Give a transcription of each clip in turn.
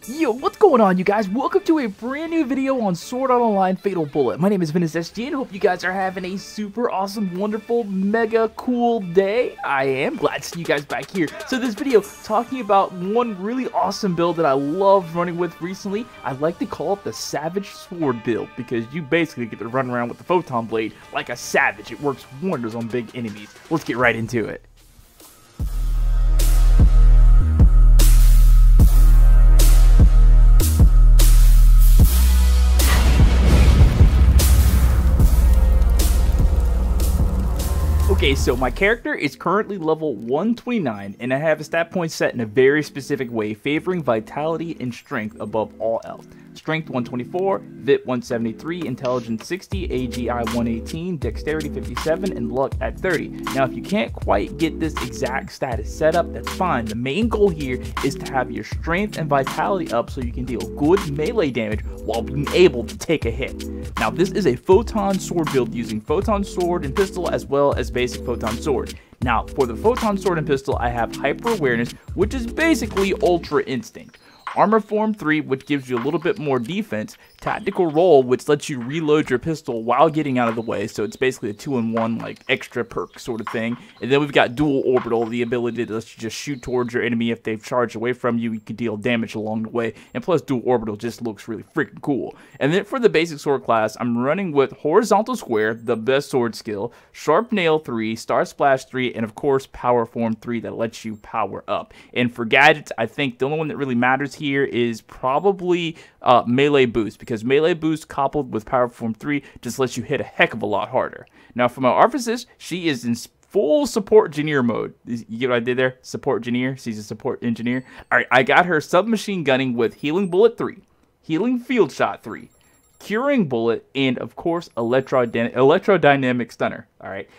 Yo, what's going on, you guys? Welcome to a brand new video on Sword Art Online Fatal Bullet. My name is Ventus SG and hope you guys are having a super awesome, wonderful, mega cool day. I am glad to see you guys back here. So this video talking about one really awesome build that I love running with recently. I like to call it the Savage Sword build because you basically get to run around with the Photon blade like a savage. It works wonders on big enemies. Let's get right into it. Okay, so my character is currently level 129, and I have a stat point set in a very specific way, favoring vitality and strength above all else. Strength 124, Vit 173, Intelligence 60, AGI 118, Dexterity 57, and Luck at 30. Now, if you can't quite get this exact status set up, that's fine. The main goal here is to have your strength and vitality up so you can deal good melee damage while being able to take a hit. Now, this is a Photon Sword build using Photon Sword and Pistol as well as basic Photon Sword. Now, for the Photon Sword and Pistol, I have Hyper Awareness, which is basically Ultra Instinct. Armor Form 3, which gives you a little bit more defense. Tactical Roll, which lets you reload your pistol while getting out of the way, so it's basically a 2-in-1 like extra perk sort of thing. And then we've got Dual Orbital, the ability to let you just shoot towards your enemy. If they've charged away from you, you can deal damage along the way. And plus Dual Orbital just looks really freaking cool. And then for the basic sword class, I'm running with Horizontal Square, the best sword skill, Sharp Nail 3, Star Splash 3, and of course Power Form 3 that lets you power up. And for gadgets, I think the only one that really matters here is probably Melee Boost, because Melee Boost coupled with Power Form 3 just lets you hit a heck of a lot harder. Now for my Arphasis, she is in full support engineer mode. You get what I did there? Support engineer. She's a support engineer. Alright, I got her submachine gunning with Healing Bullet 3, Healing Field Shot 3, Curing Bullet, and of course Electrodynamic Stunner. Alright.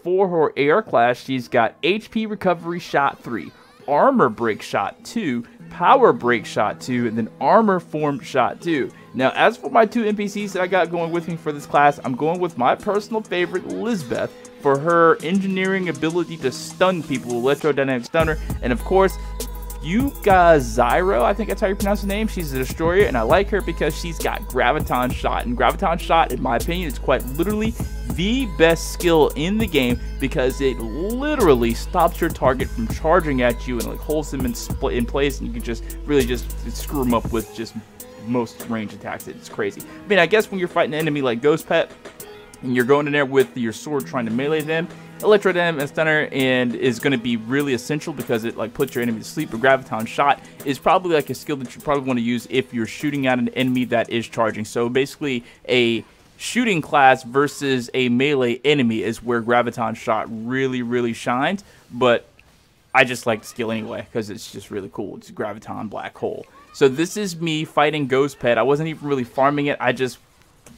For her AR class, she's got HP Recovery Shot 3, Armor Break Shot 2, Power Break Shot 2, and then Armor Form Shot 2. Now, as for my two NPCs that I got going with me for this class, I'm going with my personal favorite, Lizbeth, for her engineering ability to stun people, Electrodynamic Stunner, and of course, Zyro, I think that's how you pronounce the name. She's a destroyer, and I like her because she's got Graviton Shot. And Graviton Shot, in my opinion, is quite literally the best skill in the game because it literally stops your target from charging at you and like holds them in place, and you can just really just screw them up with just most range attacks. It's crazy. I mean, I guess when you're fighting an enemy like Ghost Pet and you're going in there with your sword trying to melee them, Electrodynamic Stunner is going to be really essential because it like puts your enemy to sleep. But Graviton Shot is probably like a skill that you probably want to use if you're shooting at an enemy that is charging. So basically a shooting class versus a melee enemy is where Graviton Shot really shines. But I just like the skill anyway because it's just really cool. It's a Graviton Black Hole. So this is me fighting Ghost Pet. I wasn't even really farming it. I'm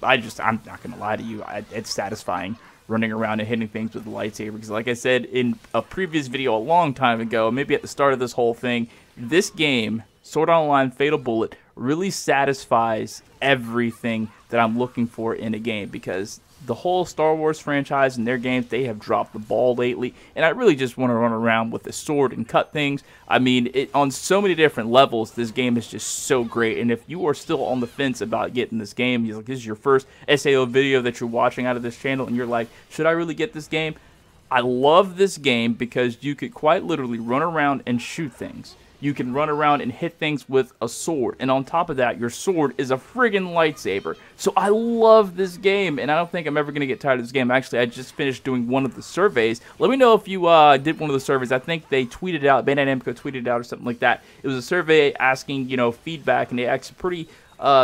not going to lie to you. It's satisfying running around and hitting things with the lightsaber, because like I said in a previous video a long time ago, maybe at the start of this whole thing, this game, Sword Art Online Fatal Bullet, really satisfies everything that I'm looking for in a game, because the whole Star Wars franchise and their games, they have dropped the ball lately, and I really just want to run around with a sword and cut things. I mean, on so many different levels, this game is just so great, and if you are still on the fence about getting this game, this is your first SAO video that you're watching out of this channel, and you're like, should I really get this game? I love this game because you could quite literally run around and shoot things. You can run around and hit things with a sword, and on top of that, your sword is a friggin' lightsaber. So I love this game, and I don't think I'm ever going to get tired of this game. Actually, I just finished doing one of the surveys. Let me know if you did one of the surveys. I think they tweeted out, Bandai Namco tweeted it out or something like that. It was a survey asking, feedback, and they asked pretty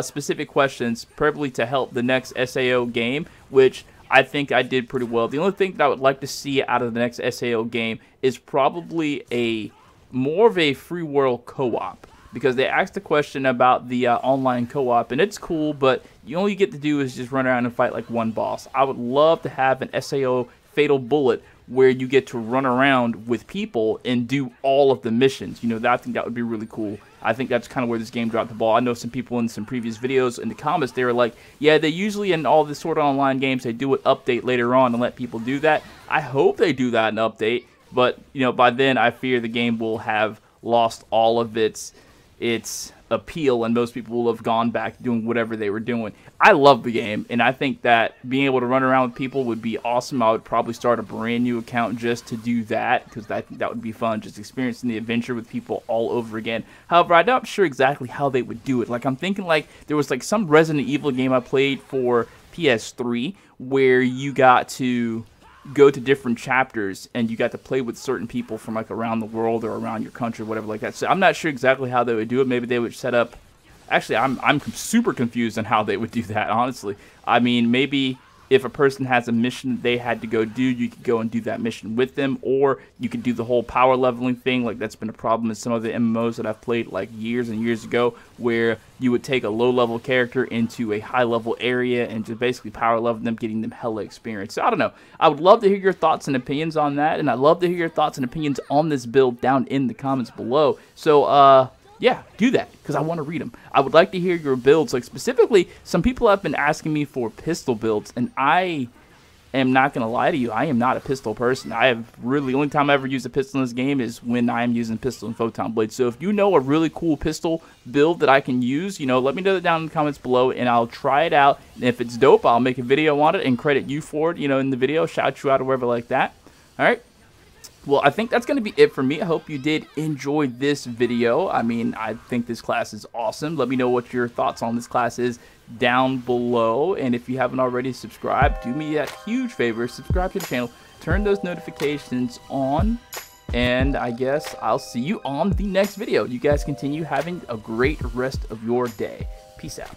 specific questions, probably to help the next SAO game, which I think I did pretty well. The only thing that I would like to see out of the next SAO game is probably more of a free world co-op, because they asked a question about the online co-op, and it's cool, but all you get to do is just run around and fight like one boss. I would love to have an SAO Fatal Bullet where you get to run around with people and do all of the missions. I think that would be really cool. I think that's kind of where this game dropped the ball. I know some people in some previous videos in the comments, they were like, yeah, they usually in all the Sword Art Online games, they do an update later on and let people do that. I hope they do that in update. But, by then I fear the game will have lost all of its appeal, and most people will have gone back doing whatever they were doing. I love the game, and I think that being able to run around with people would be awesome. I would probably start a brand new account just to do that, because that would be fun, just experiencing the adventure with people all over again. However, I'm not sure exactly how they would do it. Like, I'm thinking like there was like some Resident Evil game I played for PS3 where you got to go to different chapters and you got to play with certain people from like around the world or around your country, whatever like that. So I'm not sure exactly how they would do it. Maybe they would set up, actually I'm super confused on how they would do that, honestly. I mean, maybe if a person has a mission that they had to go do, you could go and do that mission with them, or you could do the whole power leveling thing. Like, that's been a problem in some of the MMOs that I've played like years and years ago, where you would take a low level character into a high level area and just basically power level them, getting them hella experience. So I don't know. I would love to hear your thoughts and opinions on that, and I'd love to hear your thoughts and opinions on this build down in the comments below. So yeah, do that, because I want to read them. I would like to hear your builds. Like, specifically, some people have been asking me for pistol builds, and I am not going to lie to you. I am not a pistol person. I have really, the only time I ever use a pistol in this game is when I am using pistol and photon blade. So if you know a really cool pistol build that I can use, you know, let me know that down in the comments below, and I'll try it out. And if it's dope, I'll make a video on it and credit you for it, you know, in the video, shout you out or whatever like that. All right. Well, I think that's going to be it for me. I hope you did enjoy this video. I mean, I think this class is awesome. Let me know what your thoughts on this class is down below. And if you haven't already subscribed, do me that huge favor. Subscribe to the channel. Turn those notifications on. And I guess I'll see you on the next video. You guys continue having a great rest of your day. Peace out.